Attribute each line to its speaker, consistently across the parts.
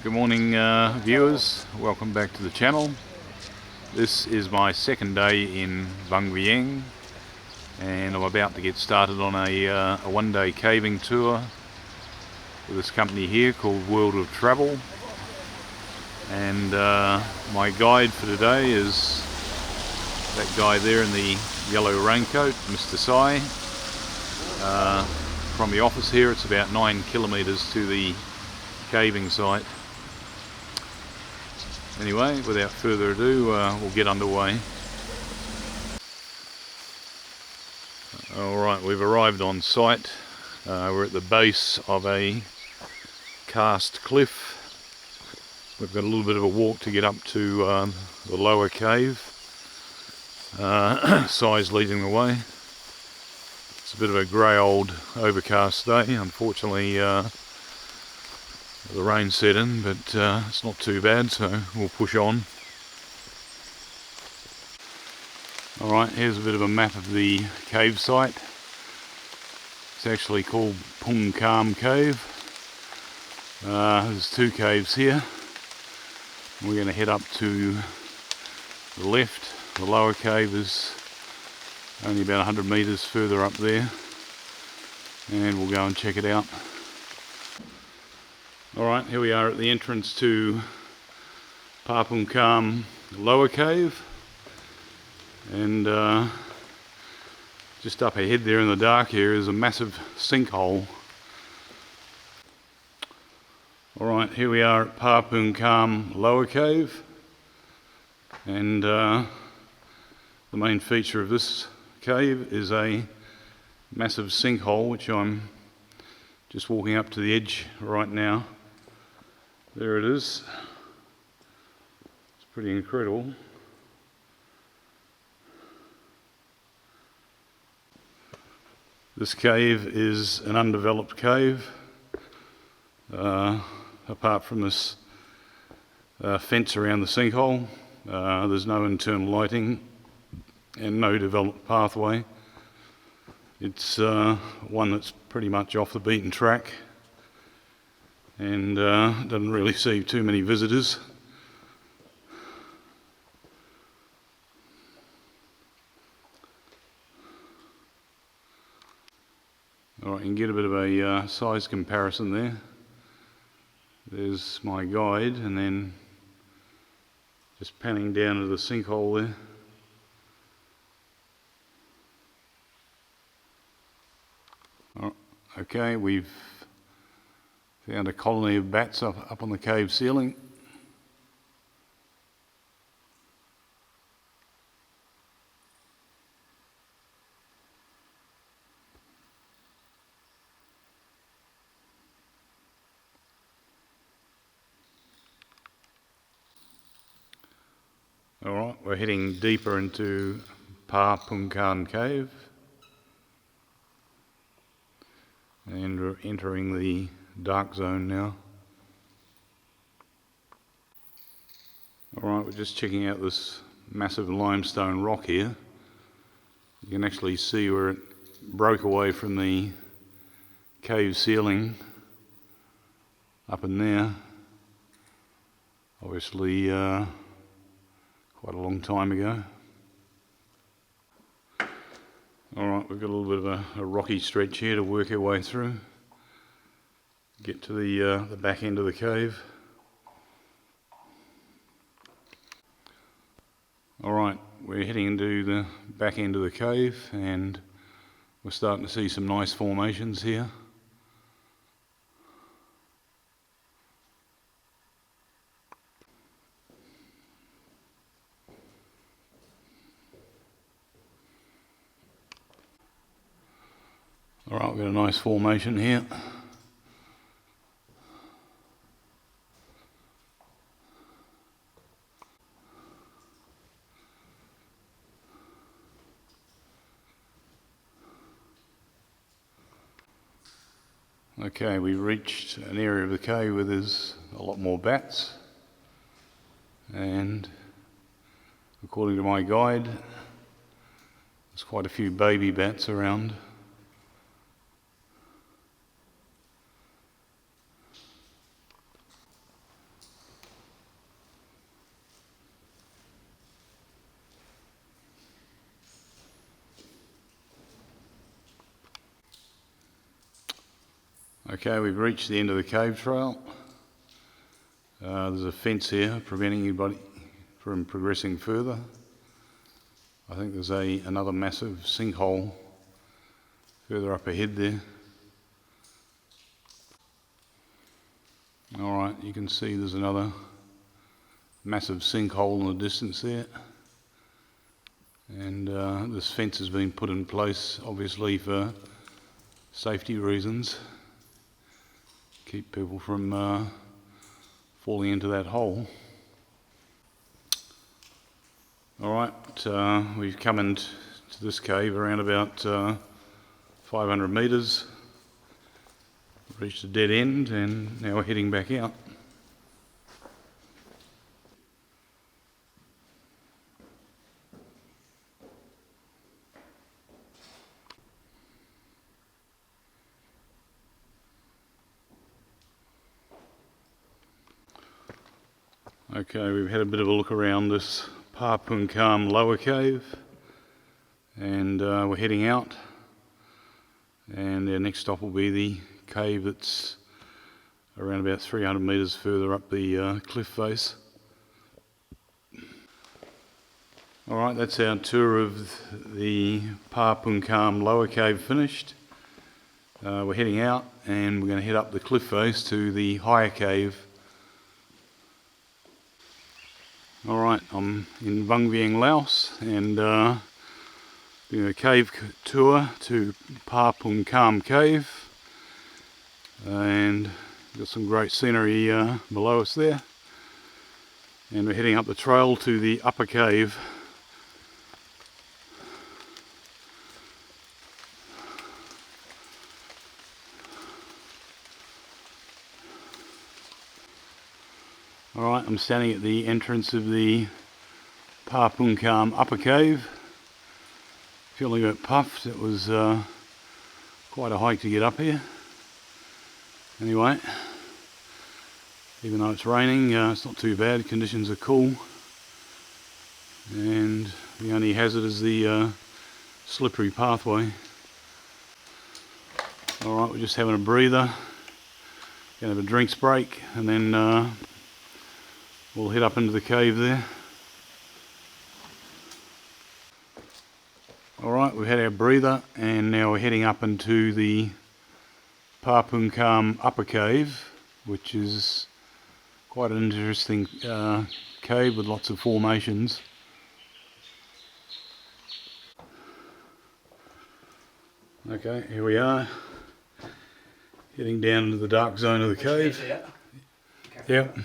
Speaker 1: Good morning viewers, welcome back to the channel. This is my second day in VANG VIENG and I'm about to get started on a one-day caving tour with this company here called World of Travel. And my guide for today is that guy there in the yellow raincoat, Mr. Sai. From the office here it's about 9 kilometres to the caving site. Anyway, without further ado, we'll get underway. Alright, we've arrived on site. We're at the base of a Karst cliff. We've got a little bit of a walk to get up to the lower cave. Sai's leading the way. It's a bit of a grey old overcast day. Unfortunately, the rain set in, but it's not too bad, so we'll push on. Alright, here's a bit of a map of the cave site. It's actually called Phaphoungkham Cave. There's two caves here. We're going to head up to the left. The lower cave is only about 100 metres further up there, and we'll go and check it out. Alright, here we are at the entrance to Phaphoungkham lower cave, and just up ahead there in the dark here is a massive sinkhole. Alright, here we are at Phaphoungkham lower cave, and the main feature of this cave is a massive sinkhole, which I'm just walking up to the edge right now. There it is. It's pretty incredible. This cave is an undeveloped cave. Apart from this fence around the sinkhole, there's no internal lighting and no developed pathway. It's one that's pretty much off the beaten track and doesn't really see too many visitors. Alright, you can get a bit of a size comparison there. There's my guide, and then just panning down to the sinkhole there. Okay, we've found a colony of bats up on the cave ceiling. Alright, we're heading deeper into Phaphoungkham Cave. And we're entering the dark zone now. Alright, we're just checking out this massive limestone rock here. You can actually see where it broke away from the cave ceiling up in there. Obviously quite a long time ago. Alright, we've got a little bit of a rocky stretch here to work our way through. Get to the back end of the cave. Alright, we're heading into the back end of the cave and we're starting to see some nice formations here. Alright, we've got a nice formation here. Okay, we reached an area of the cave where there's a lot more bats, and according to my guide, there's quite a few baby bats around. Okay, we've reached the end of the cave trail. There's a fence here preventing anybody from progressing further. I think there's another massive sinkhole further up ahead there. Alright, you can see there's another massive sinkhole in the distance there. And this fence has been put in place obviously for safety reasons. Keep people from falling into that hole. Alright, we've come into this cave around about 500 metres. Reached a dead end and now we're heading back out. Okay, we've had a bit of a look around this Phaphoungkham lower cave and we're heading out, and our next stop will be the cave that's around about 300 metres further up the cliff face. Alright, that's our tour of the Phaphoungkham lower cave finished. We're heading out and we're going to head up the cliff face to the higher cave. Alright, I'm in VANG VIENG, Laos, and doing a cave tour to Phaphoungkham Cave, and got some great scenery below us there, and we're heading up the trail to the upper cave. Alright, I'm standing at the entrance of the Phaphoungkham upper cave. Feeling a bit puffed. It was quite a hike to get up here. Anyway, even though it's raining, it's not too bad. Conditions are cool, and the only hazard is the slippery pathway. Alright, we're just having a breather. Gonna have a drinks break, and then we'll head up into the cave there. Alright, we've had our breather and now we're heading up into the Phaphoungkham upper cave, which is quite an interesting cave with lots of formations. Okay, here we are, heading down into the dark zone of the cave. Yep.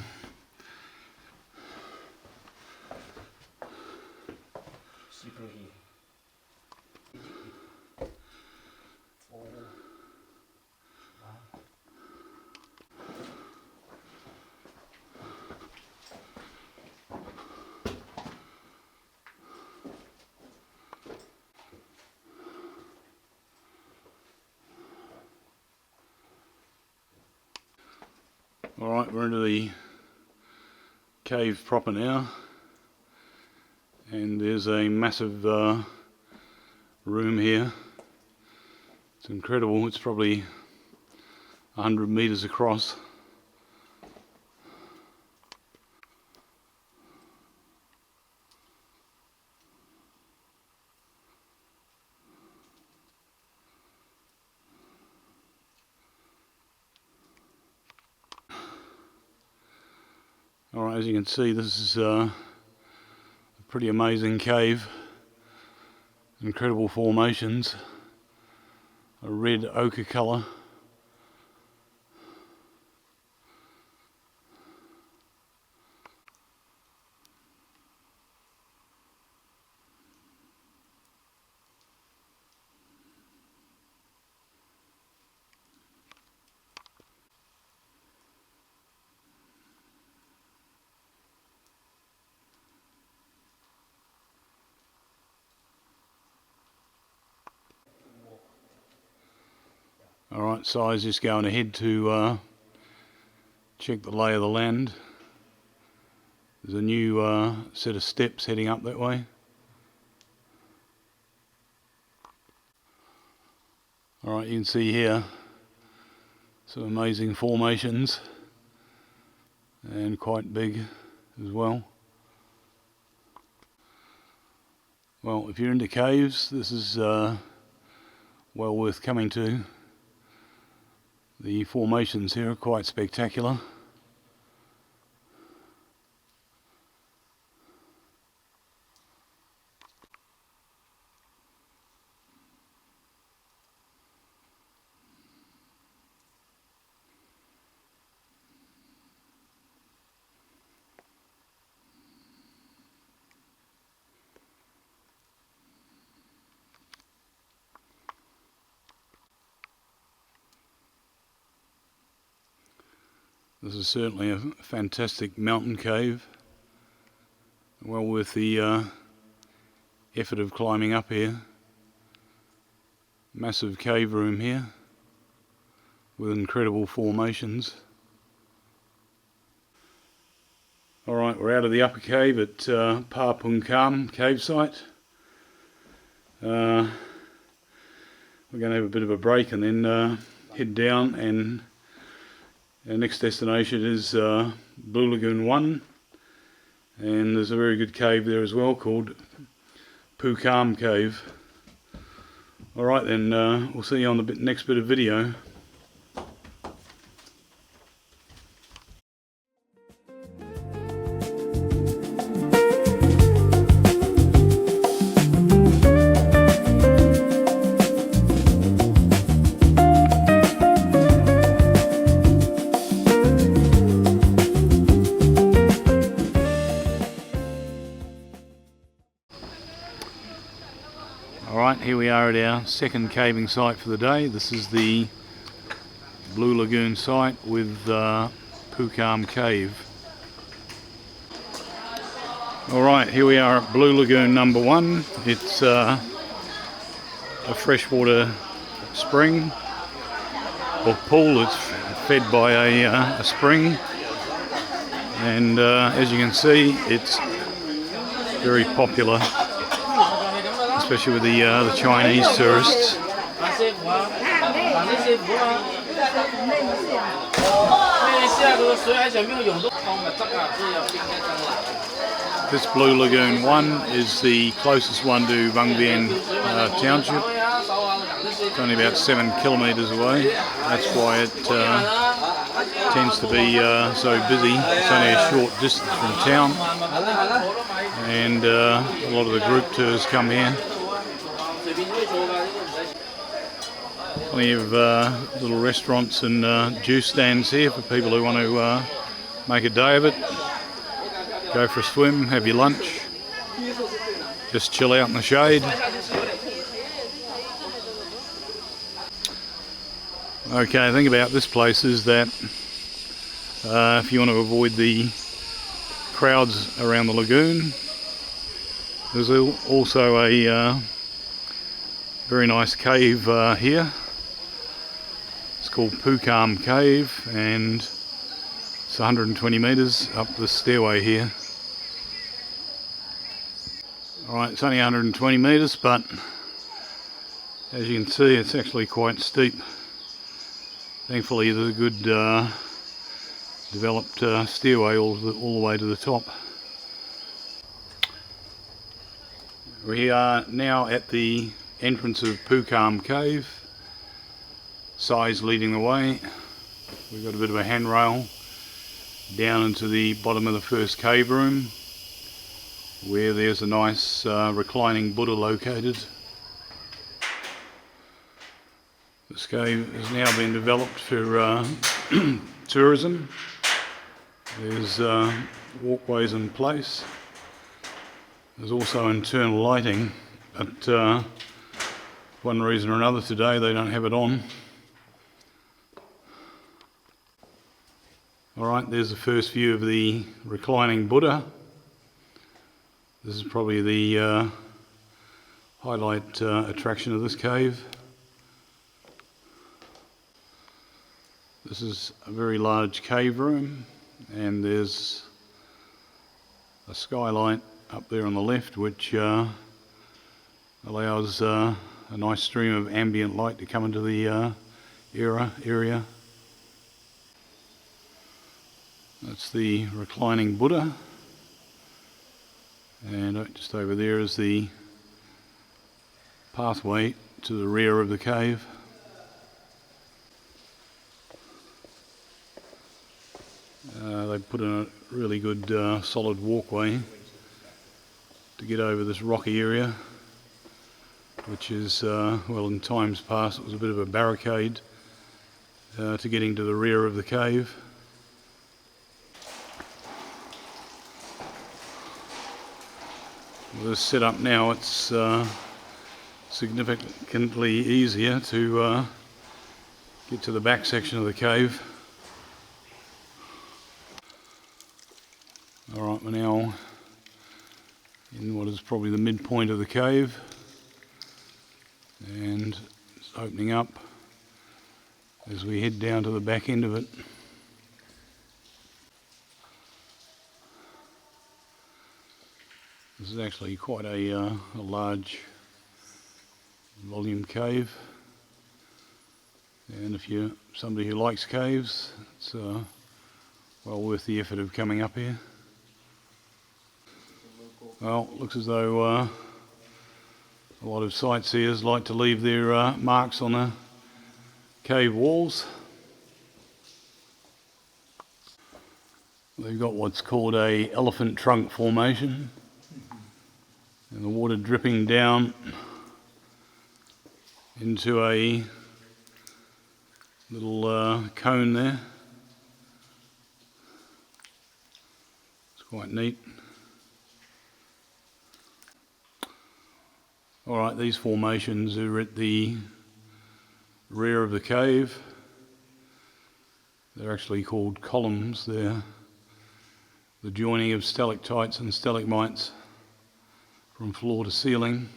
Speaker 1: Alright, we're into the cave proper now, and there's a massive room here. It's incredible, it's probably 100 metres across. Alright, as you can see, this is a pretty amazing cave. Incredible formations. A red ochre colour. Alright, so I was just going ahead to check the lay of the land. There's a new set of steps heading up that way. Alright, you can see here Some amazing formations and quite big as well. Well, if you're into caves, this is well worth coming to. The formations here are quite spectacular. This is certainly a fantastic mountain cave, well worth the effort of climbing up here. Massive cave room here with incredible formations. Alright, we're out of the upper cave at Phaphoungkham cave site. We're going to have a bit of a break and then head down, and our next destination is Blue Lagoon 1, and there's a very good cave there as well called Phaphoungkham Cave. Alright then, we'll see you on the next bit of video. Alright, here we are at our second caving site for the day. This is the Blue Lagoon site with Phaphoungkham Cave. Alright, here we are at Blue Lagoon number 1. It's a freshwater spring or pool. It's fed by a spring, and as you can see, it's very popular, especially with the Chinese tourists. This Blue Lagoon 1 is the closest one to VANG VIENG township. It's only about 7 kilometres away. That's why it tends to be so busy. It's only a short distance from town, and a lot of the group tours come here. Plenty of little restaurants and juice stands here for people who want to make a day of it. Go for a swim, have your lunch, just chill out in the shade. Okay, the thing about this place is that if you want to avoid the crowds around the lagoon, there's also a very nice cave here. It's called Phaphoungkham Cave, and it's 120 metres up the stairway here. Alright, it's only 120 metres, but as you can see, it's actually quite steep. Thankfully there's a good developed stairway all the way to the top. We are now at the entrance of Phaphoungkham Cave. Sai's leading the way. We've got a bit of a handrail down into the bottom of the first cave room, where there's a nice reclining Buddha located. This cave has now been developed for tourism. There's walkways in place. There's also internal lighting, but for one reason or another today they don't have it on. Alright, there's the first view of the reclining Buddha. This is probably the highlight attraction of this cave. This is a very large cave room, and there's a skylight up there on the left, which allows a nice stream of ambient light to come into the area. That's the reclining Buddha, and just over there is the pathway to the rear of the cave. They put in a really good solid walkway to get over this rocky area, which is, well, in times past it was a bit of a barricade to getting to the rear of the cave. With this setup now, it's significantly easier to get to the back section of the cave. Alright, we're now in what is probably the midpoint of the cave, and it's opening up as we head down to the back end of it. This is actually quite a large volume cave, and if you're somebody who likes caves, it's well worth the effort of coming up here. Well, it looks as though a lot of sightseers like to leave their marks on the cave walls. They've got what's called a elephant trunk formation, and the water dripping down into a little cone there. It's quite neat. Alright, these formations are at the rear of the cave. They're actually called columns. They're the joining of stalactites and stalagmites from floor to ceiling.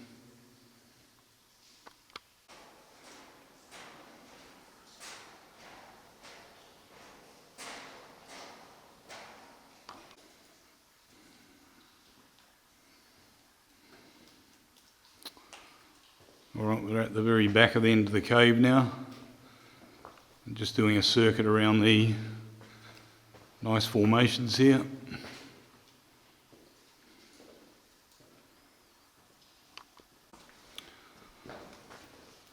Speaker 1: Alright, we're at the very back of the end of the cave now. I'm just doing a circuit around the nice formations here.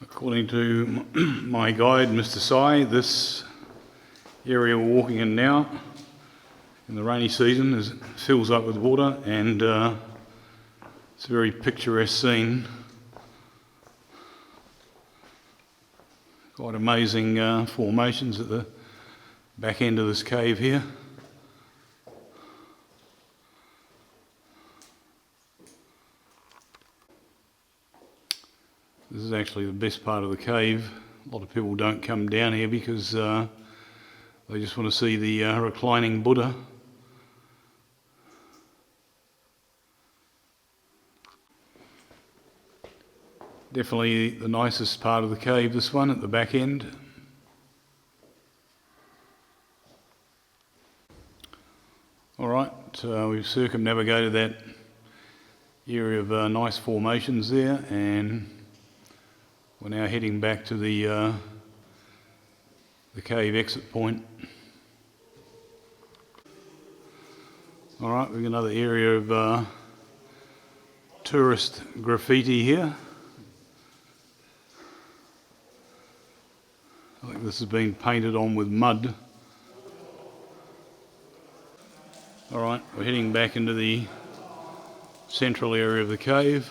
Speaker 1: According to my guide, Mr. Sai, this area we're walking in now, in the rainy season, fills up with water, and it's a very picturesque scene. Quite amazing formations at the back end of this cave here. This is actually the best part of the cave. A lot of people don't come down here because they just want to see the reclining Buddha. Definitely the nicest part of the cave, this one at the back end. Alright, we've circumnavigated that area of nice formations there, and we're now heading back to the cave exit point. Alright, we've got another area of tourist graffiti here. I think this has been painted on with mud. Alright, we're heading back into the central area of the cave,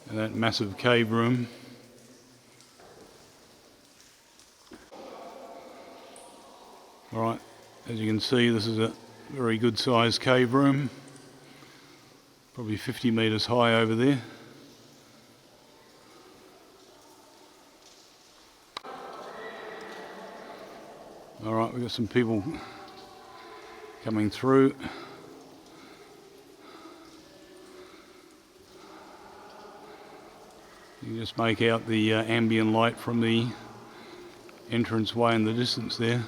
Speaker 1: and that massive cave room. Alright, as you can see, this is a very good sized cave room, probably 50 metres high over there. Alright, we've got some people coming through. You can just make out the ambient light from the entranceway in the distance there.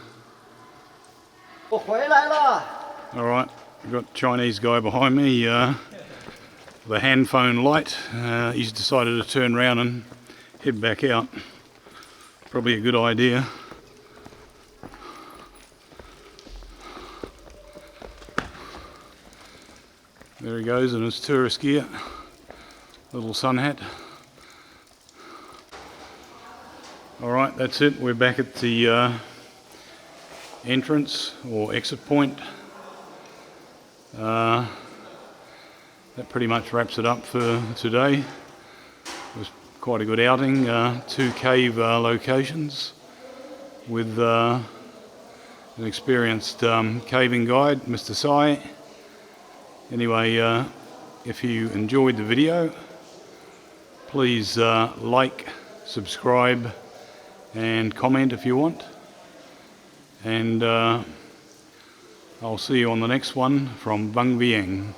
Speaker 1: Alright, we've got a Chinese guy behind me, the hand phone light. He's decided to turn around and head back out. Probably a good idea. There he goes in his tourist gear, little sun hat. Alright, that's it. We're back at the entrance or exit point. That pretty much wraps it up for today. It was quite a good outing. 2 cave locations with an experienced caving guide, Mr. Sai. Anyway, if you enjoyed the video, please like, subscribe and comment if you want. And I'll see you on the next one from VANG VIENG.